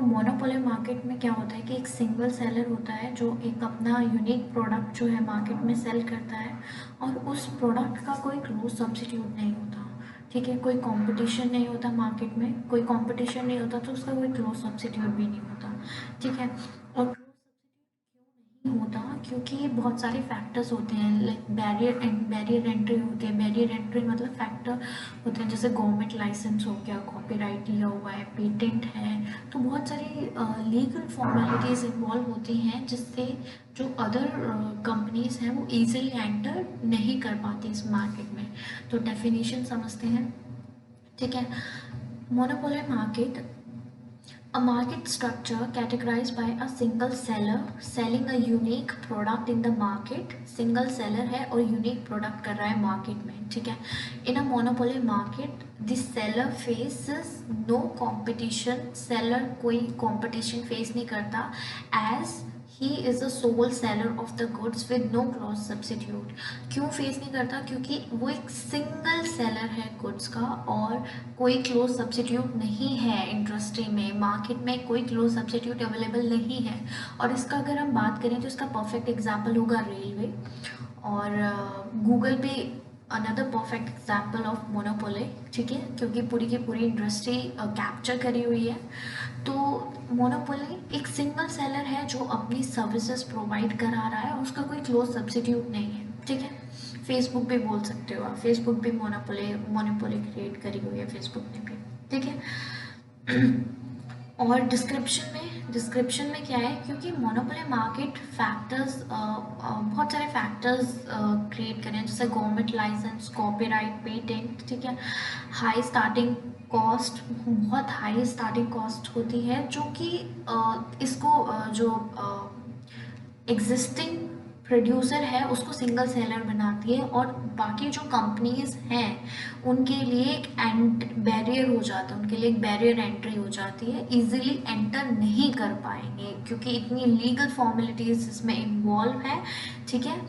Monopoly market में क्या होता है कि एक सिंगल सेलर होता है जो एक अपना यूनिक प्रोडक्ट जो है मार्केट में सेल करता है, और उस प्रोडक्ट का कोई क्लोज सब्स्टिट्यूट नहीं होता। ठीक है, कोई कंपटीशन नहीं होता मार्केट में, कोई कंपटीशन नहीं होता तो उसका कोई क्लोज सब्स्टिट्यूट भी नहीं होता। ठीक है, और होता क्योंकि बहुत सारे फैक्टर्स होते हैं, लाइक बैरियर एंट्री होते हैं। बैरियर एंट्री मतलब फैक्टर होते हैं जैसे गवर्नमेंट लाइसेंस हो गया, कॉपीराइट लिया हुआ है, पेटेंट है। तो बहुत सारी लीगल फॉर्मेलिटीज़ इन्वॉल्व होती हैं जिससे जो अदर कंपनीज हैं वो इजीली एंटर नहीं कर पाती इस मार्केट में। तो डेफिनेशन समझते हैं। ठीक है, monopoly market, a market structure categorized by a single seller selling a unique product in the market। Single seller है और यूनिक प्रोडक्ट कर रहा है मार्केट में। ठीक है, in a monopoly market this seller faces no competition. Seller कोई competition face नहीं करता, as he is the sole seller of the goods with no close substitute. क्यों फेस नहीं करता? क्योंकि वो एक सिंगल सेलर है गुड्स का और कोई क्लोज सब्सिट्यूट नहीं है इंडस्ट्री में, मार्केट में कोई क्लोज सब्सिट्यूट अवेलेबल नहीं है। और इसका अगर हम बात करें तो इसका परफेक्ट एग्जाम्पल होगा रेलवे, और गूगल पे another perfect example of monopoly. ठीक है, क्योंकि पूरी की पूरी इंडस्ट्री कैप्चर करी हुई है। तो मोनोपोली एक सिंगल सेलर है जो अपनी सर्विसेज प्रोवाइड करा रहा है और उसका कोई क्लोज सब्सिट्यूट नहीं है। ठीक है, फेसबुक भी बोल सकते हो आप, फेसबुक भी मोनोपोली क्रिएट करी हुई है फेसबुक ने भी। ठीक है, और डिस्क्रिप्शन में क्या है, क्योंकि मोनोपोली मार्केट फैक्टर्स बहुत सारे फैक्टर्स क्रिएट करें जैसे गवर्नमेंट लाइसेंस, कॉपीराइट, पेटेंट। ठीक है, हाई स्टार्टिंग कॉस्ट, बहुत हाई स्टार्टिंग कॉस्ट होती है जो कि इसको जो एग्जिस्टिंग प्रोड्यूसर है उसको सिंगल सेलर बनाती है, और बाकी जो कंपनीज हैं उनके लिए एक एंड बैरियर हो जाता है, उनके लिए एक बैरियर एंट्री हो जाती है, इजीली एंटर नहीं कर पाएंगे क्योंकि इतनी लीगल फॉर्मेलिटीज इसमें इन्वॉल्व है। ठीक है,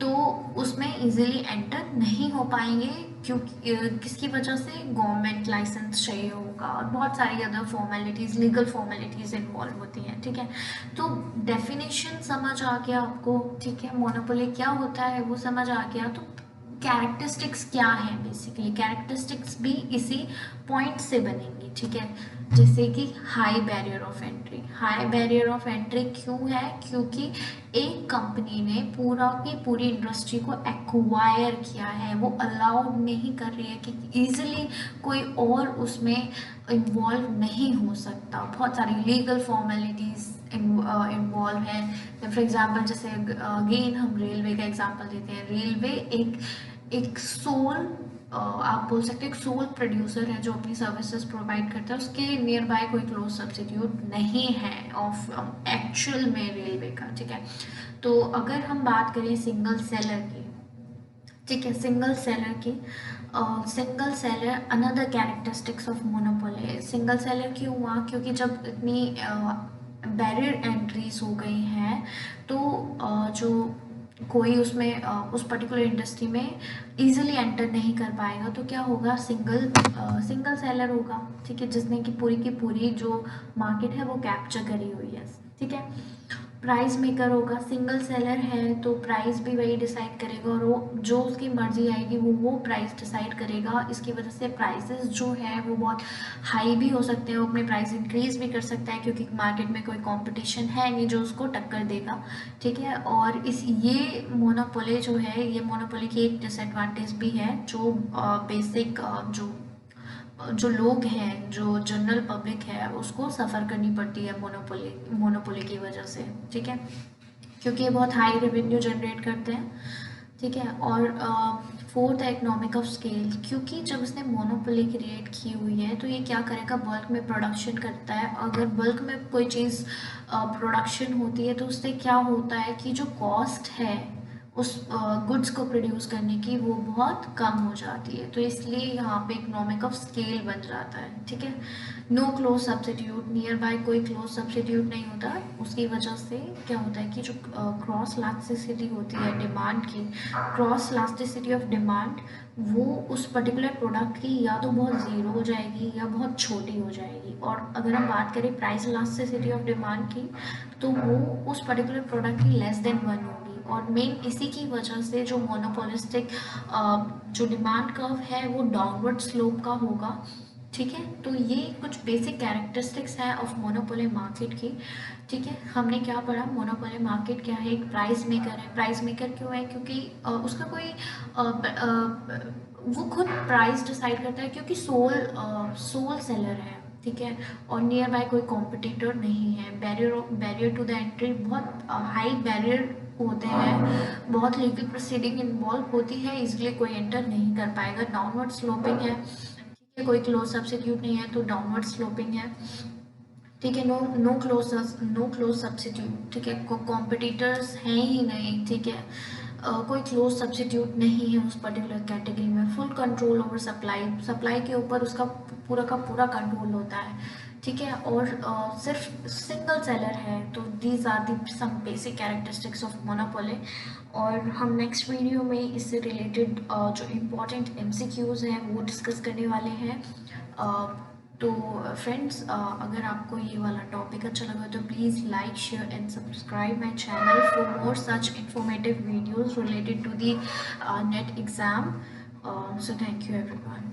तो उसमें इजीली एंटर नहीं हो पाएंगे क्योंकि किसकी वजह से? गवर्नमेंट लाइसेंस चाहिए होगा और बहुत सारी other formalities, legal formalities involve होती हैं। ठीक है, तो डेफिनेशन समझ आ गया आपको। ठीक है, मोनोपोली क्या होता है वो समझ आ गया। तो कैरेक्टरिस्टिक्स क्या है? बेसिकली कैरेक्टरिस्टिक्स भी इसी पॉइंट से बनेंगी। ठीक है, जैसे कि high barrier of entry. High barrier of entry क्यों है? क्योंकि एक कंपनी ने पूरा की पूरी इंडस्ट्री को एक्वायर किया है, वो अलाउड नहीं कर रही है कि इजीली कोई और उसमें इन्वॉल्व नहीं हो सकता। बहुत सारी लीगल फॉर्मेलिटीज़ इन्वॉल्व हैं। फॉर एग्जांपल जैसे अगेन हम रेलवे का एग्जांपल देते हैं। रेलवे एक सोल आप बोल सकते हैं एक सोल प्रोड्यूसर है जो अपनी सर्विसेज प्रोवाइड करता है, उसके नियर बाय कोई क्लोज सब्सिट्यूट नहीं है ऑफ एक्चुअल में रेलवे का। ठीक है, तो अगर हम बात करें सिंगल सेलर की, ठीक है, सिंगल सेलर की, single seller another characteristics of monopoly. Single seller क्यों हुआ? क्योंकि जब इतनी बैरियर एंट्रीज हो गई हैं तो जो कोई उसमें उस पर्टिकुलर इंडस्ट्री में इजीली एंटर नहीं कर पाएगा, तो क्या होगा? सिंगल सेलर होगा। ठीक है, जिसने की पूरी जो मार्केट है वो कैप्चर करी हुई है। ठीक है, प्राइस मेकर होगा। सिंगल सेलर है तो प्राइस भी वही डिसाइड करेगा और वो जो उसकी मर्जी आएगी वो प्राइस डिसाइड करेगा। इसकी वजह से प्राइसेस जो है वो बहुत हाई भी हो सकते हैं, वो अपने प्राइस इंक्रीज भी कर सकता है क्योंकि मार्केट में कोई कंपटीशन है नहीं जो उसको टक्कर देगा। ठीक है, और ये मोनोपोली जो है, ये मोनोपोली की एक डिसएडवांटेज भी है जो बेसिक जो लोग हैं, जो जनरल पब्लिक है, उसको सफ़र करनी पड़ती है मोनोपोली की वजह से। ठीक है, क्योंकि ये बहुत हाई रेवेन्यू जनरेट करते हैं। ठीक है, और फोर्थ है इकोनॉमिक ऑफ स्केल। क्योंकि जब इसने मोनोपोली क्रिएट की हुई है तो ये क्या करेगा? बल्क में प्रोडक्शन करता है। अगर बल्क में कोई चीज़ प्रोडक्शन होती है तो उससे क्या होता है कि जो कॉस्ट है उस गुड्स को प्रोड्यूस करने की वो बहुत कम हो जाती है, तो इसलिए यहाँ पे इकोनॉमिक ऑफ स्केल बन जाता है। ठीक है, no close substitute, near by कोई क्लोज सब्सिट्यूट नहीं होता। उसकी वजह से क्या होता है कि जो क्रॉस इलास्टिसिटी होती है डिमांड की, क्रॉस इलास्टिसिटी ऑफ डिमांड, वो उस पर्टिकुलर प्रोडक्ट की या तो बहुत ज़ीरो हो जाएगी या बहुत छोटी हो जाएगी। और अगर हम बात करें प्राइस इलास्टिसिटी ऑफ डिमांड की, तो वो उस पर्टिकुलर प्रोडक्ट की लेस देन 1 होगी। और मेन इसी की वजह से जो मोनोपोलिस्टिक जो डिमांड कर्व है वो डाउनवर्ड स्लोप का होगा। ठीक है, तो ये कुछ बेसिक कैरेक्टरिस्टिक्स हैं ऑफ मोनोपोली मार्केट की। ठीक है, हमने क्या पढ़ा, मोनोपोली मार्केट क्या है, एक प्राइस मेकर है। प्राइस मेकर क्यों है, क्योंकि उसका कोई वो खुद प्राइस डिसाइड करता है, क्योंकि सोल सेलर है। ठीक है, और नियर बाय कोई कॉम्पिटिटर नहीं है। बैरियर टू द एंट्री, बहुत हाई बैरियर होते हैं, बहुत लीगल प्रोसीडिंग इन्वॉल्व होती है, इसलिए कोई एंटर नहीं कर पाएगा। डाउनवर्ड स्लोपिंग है। ठीक है, कोई क्लोज सब्सिट्यूट नहीं है तो डाउनवर्ड स्लोपिंग है। ठीक है, नो क्लोज सब्सिट्यूट। ठीक है, कॉम्पिटिटर्स हैं ही नहीं। ठीक है, कोई क्लोज सब्सिट्यूट नहीं है उस पर्टिकुलर कैटेगरी में। फुल कंट्रोल ओवर सप्लाई के ऊपर उसका पूरा का पूरा कंट्रोल होता है। ठीक है, और सिर्फ सिंगल सेलर है। तो these are the some basic characteristics of monopoly. और हम नेक्स्ट वीडियो में इससे रिलेटेड जो इम्पोर्टेंट एमसीक्यूज हैं वो डिस्कस करने वाले हैं। तो फ्रेंड्स, अगर आपको ये वाला टॉपिक अच्छा लगा तो please like, share and subscribe my channel for more such informative videos related to the NET exam. So thank you everyone.